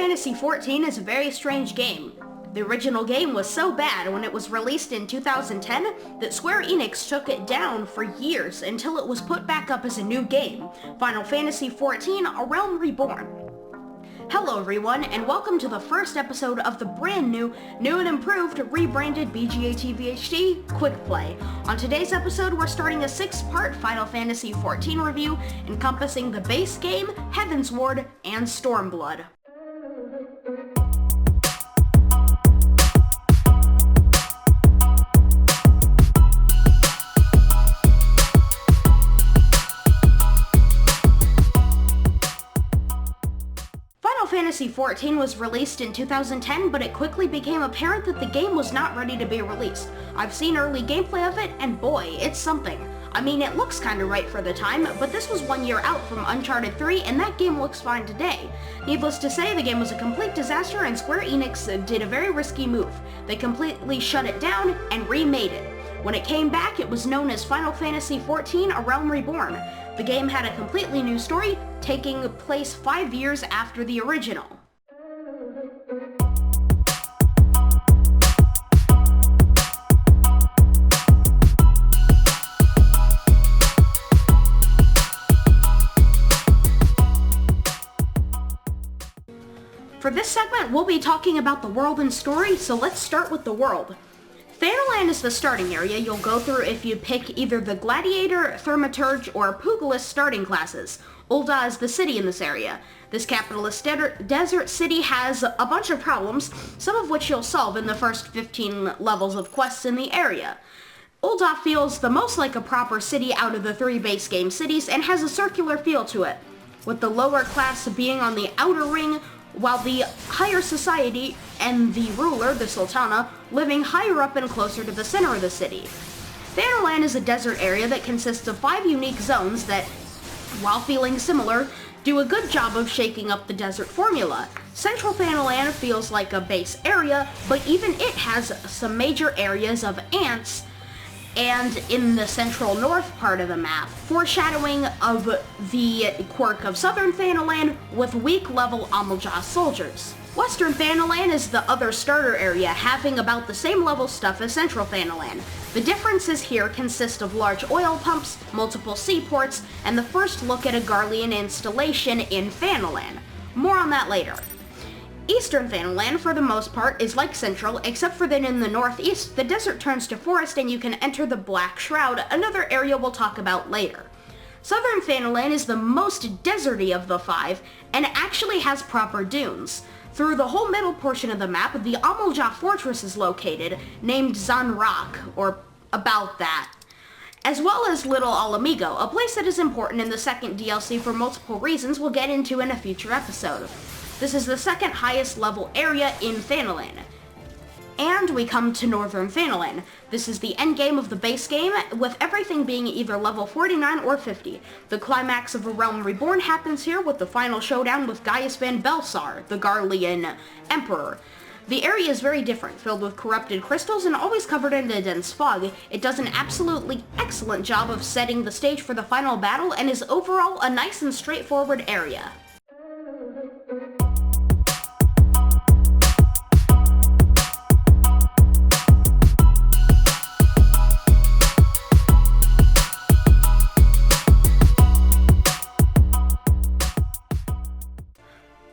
Fantasy XIV is a very strange game. The original game was so bad when it was released in 2010 that Square Enix took it down for years until it was put back up as a new game, Final Fantasy XIV: A Realm Reborn. Hello everyone, and welcome to the first episode of the brand new and improved, rebranded BGA TV HD Quickplay. On today's episode, we're starting a 6-part Final Fantasy XIV review encompassing the base game, Heavensward, and Stormblood. Final Fantasy XIV was released in 2010, but it quickly became apparent that the game was not ready to be released. I've seen early gameplay of it, and boy, it's something. I mean, it looks kinda right for the time, but this was 1 year out from Uncharted 3, and that game looks fine today. Needless to say, the game was a complete disaster, and Square Enix did a very risky move. They completely shut it down and remade it. When it came back, it was known as Final Fantasy XIV: A Realm Reborn. The game had a completely new story, taking place 5 years after the original. For this segment, we'll be talking about the world and story, so let's start with the world. Thanalan is the starting area you'll go through if you pick either the Gladiator, Thaumaturge, or Pugilist starting classes. Ul'dah is the city in this area. This capitalist desert city has a bunch of problems, some of which you'll solve in the first 15 levels of quests in the area. Ul'dah feels the most like a proper city out of the 3 base game cities and has a circular feel to it, with the lower class being on the outer ring, while the higher society and the ruler, the Sultana, living higher up and closer to the center of the city. Thanalan is a desert area that consists of 5 unique zones that, while feeling similar, do a good job of shaking up the desert formula. Central Thanalan feels like a base area, but even it has some major areas of ants, and in the central north part of the map, foreshadowing of the quirk of Southern Thanalan with weak-level Amalj'aa soldiers. Western Thanalan is the other starter area, having about the same level stuff as Central Thanalan. The differences here consist of large oil pumps, multiple seaports, and the first look at a Garlean installation in Thanalan. More on that later. Eastern Thanalan, for the most part, is like Central, except for that in the northeast, the desert turns to forest and you can enter the Black Shroud, another area we'll talk about later. Southern Thanalan is the most deserty of the 5, and actually has proper dunes. Through the whole middle portion of the map, the Amalj'aa fortress is located, named Zan'Raq, or about that, as well as Little Alamigo, a place that is important in the second DLC for multiple reasons we'll get into in a future episode. This is the second highest level area in Thanalan. And we come to Northern Thanalan. This is the endgame of the base game, with everything being either level 49 or 50. The climax of A Realm Reborn happens here with the final showdown with Gaius Van Belsar, the Garlean Emperor. The area is very different, filled with corrupted crystals and always covered in a dense fog. It does an absolutely excellent job of setting the stage for the final battle and is overall a nice and straightforward area.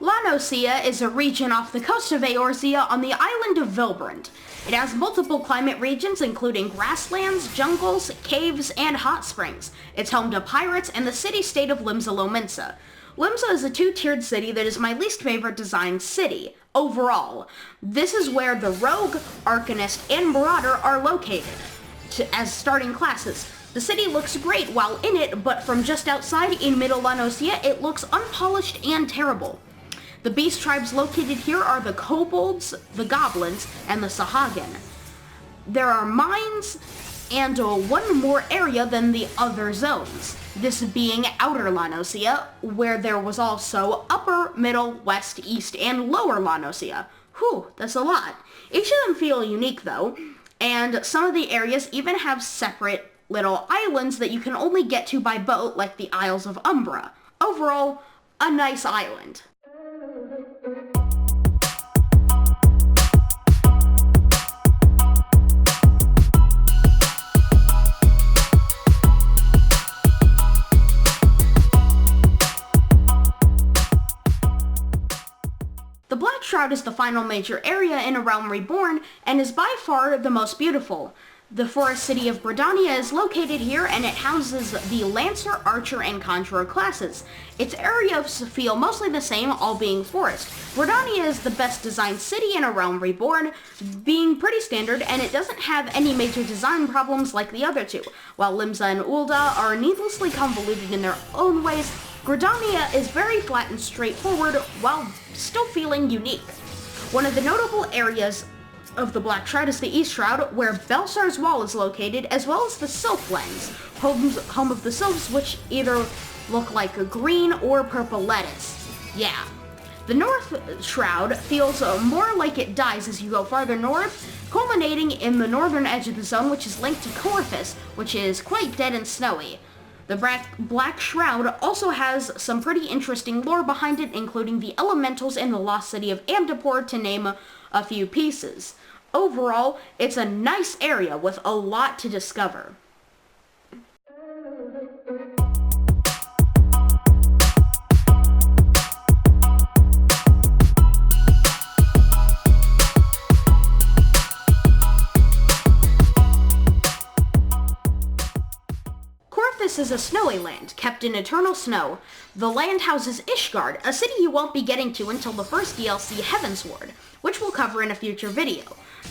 Lan Ousia is a region off the coast of Eorzea on the island of Vilbrand. It has multiple climate regions including grasslands, jungles, caves, and hot springs. It's home to pirates and the city-state of Limsa Lominsa. Limsa is a 2-tiered city that is my least favorite designed city, overall. This is where the Rogue, Arcanist, and Marauder are located, as starting classes. The city looks great while in it, but from just outside in Middle Lan Ousia, it looks unpolished and terrible. The beast tribes located here are the kobolds, the goblins, and the Sahagin. There are mines and one more area than the other zones, this being Outer Lan Ousia, where there was also Upper, Middle, West, East, and Lower Lan Ousia. Whew, that's a lot. Each of them feel unique though, and some of the areas even have separate little islands that you can only get to by boat, like the Isles of Umbra. Overall, a nice island. Shroud is the final major area in A Realm Reborn and is by far the most beautiful. The forest city of Gridania is located here, and it houses the Lancer, Archer, and Conjurer classes. Its areas feel mostly the same, all being forest. Gridania is the best designed city in A Realm Reborn, being pretty standard, and it doesn't have any major design problems like the other two. While Limsa and Ul'dah are needlessly convoluted in their own ways, Gridania is very flat and straightforward while still feeling unique. One of the notable areas of the Black Shroud is the East Shroud, where Belsar's Wall is located, as well as the Sylphlands, home of the Sylphs, which either look like a green or purple lettuce. Yeah. The North Shroud feels more like it dies as you go farther north, culminating in the northern edge of the zone, which is linked to Corvus, which is quite dead and snowy. The Black Shroud also has some pretty interesting lore behind it, including the elementals in the lost city of Amdapor, to name a few pieces. Overall, it's a nice area with a lot to discover. Corvus is a snowy land, kept in eternal snow. The land houses Ishgard, a city you won't be getting to until the first DLC, Heavensward, which we'll cover in a future video.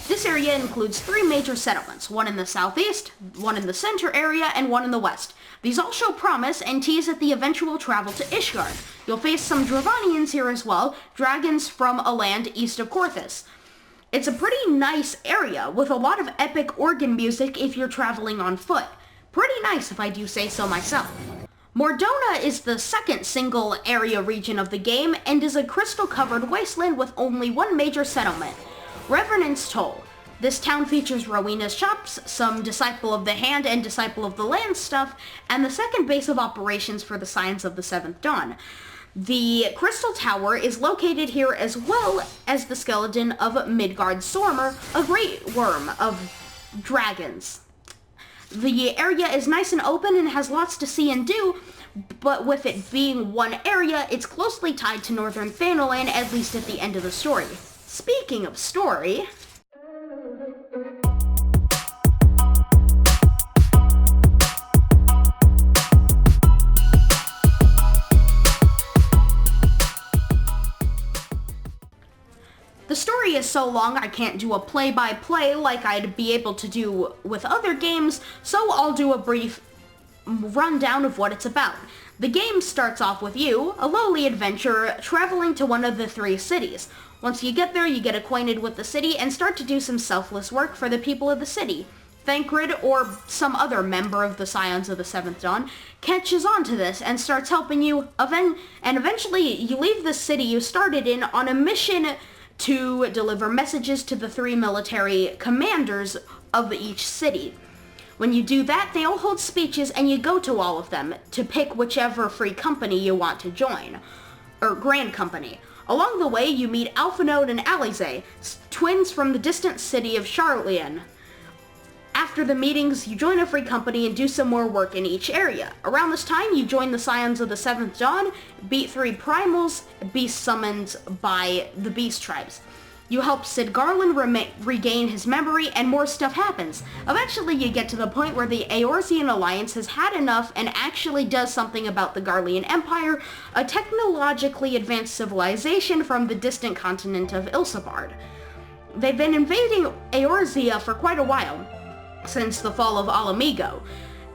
This area includes 3 major settlements, one in the southeast, one in the center area, and one in the west. These all show promise and tease at the eventual travel to Ishgard. You'll face some Dravanians here as well, dragons from a land east of Corvus. It's a pretty nice area, with a lot of epic organ music if you're traveling on foot. Pretty nice if I do say so myself. Mordona is the second single area region of the game and is a crystal-covered wasteland with only one major settlement, Revenant's Toll. This town features Rowena's shops, some Disciple of the Hand and Disciple of the Land stuff, and the second base of operations for the Scions of the Seventh Dawn. The Crystal Tower is located here, as well as the skeleton of Midgard Sormer, a great worm of dragons. The area is nice and open and has lots to see and do, but with it being one area, it's closely tied to Northern Thanalan, at least at the end of the story. Speaking of story, the story is so long I can't do a play-by-play like I'd be able to do with other games, so I'll do a brief rundown of what it's about. The game starts off with you, a lowly adventurer, traveling to one of the 3 cities. Once you get there, you get acquainted with the city and start to do some selfless work for the people of the city. Thancred, or some other member of the Scions of the Seventh Dawn, catches on to this and starts helping you, and eventually you leave the city you started in on a mission to deliver messages to the 3 military commanders of each city. When you do that, they all hold speeches and you go to all of them to pick whichever free company you want to join, or Grand Company. Along the way, you meet Alphanode and Alize, twins from the distant city of Charlian. After the meetings, you join a free company and do some more work in each area. Around this time, you join the Scions of the Seventh Dawn, beat 3 primals, beast summoned by the beast tribes. You help Sid Garland regain his memory, and more stuff happens. Eventually, you get to the point where the Eorzean Alliance has had enough and actually does something about the Garlean Empire, a technologically advanced civilization from the distant continent of Ilsabard. They've been invading Eorzea for quite a while, since the fall of Alamigo.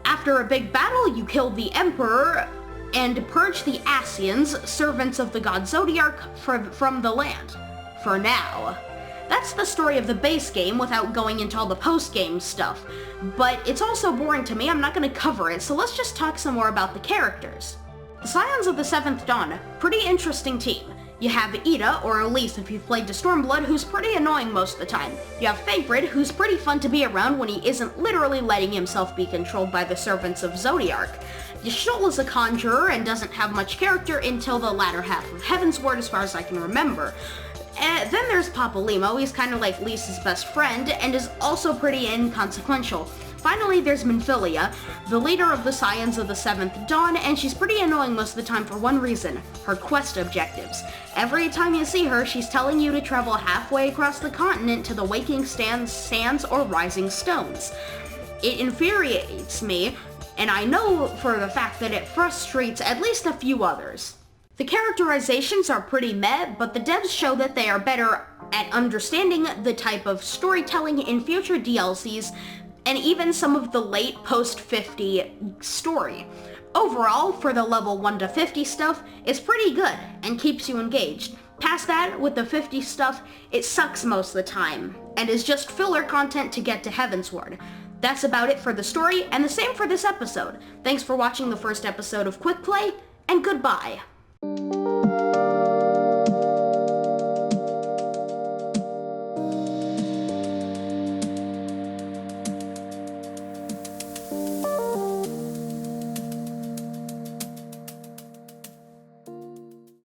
After a big battle, you kill the Emperor and purge the Asians, servants of the god Zodiark, from the land. For now. That's the story of the base game without going into all the post-game stuff. But it's also boring to me, I'm not going to cover it, so let's just talk some more about the characters. The Scions of the Seventh Dawn, pretty interesting team. You have Ida, or Elise if you've played to Stormblood, who's pretty annoying most of the time. You have Thancred, who's pretty fun to be around when he isn't literally letting himself be controlled by the servants of Zodiark. Yashul is a conjurer and doesn't have much character until the latter half of Heavensward, as far as I can remember. And then there's Papa Limo. He's kind of like Lisa's best friend and is also pretty inconsequential. Finally, there's Minfilia, the leader of the Scions of the Seventh Dawn, and she's pretty annoying most of the time for one reason: her quest objectives. Every time you see her, she's telling you to travel halfway across the continent to the Waking Sands or Rising Stones. It infuriates me, and I know for the fact that it frustrates at least a few others. The characterizations are pretty meh, but the devs show that they are better at understanding the type of storytelling in future DLCs and even some of the late post-50 story. Overall, for the level 1 to 50 stuff, it's pretty good and keeps you engaged. Past that, with the 50 stuff, it sucks most of the time and is just filler content to get to Heavensward. That's about it for the story, and the same for this episode. Thanks for watching the first episode of Quickplay, and goodbye.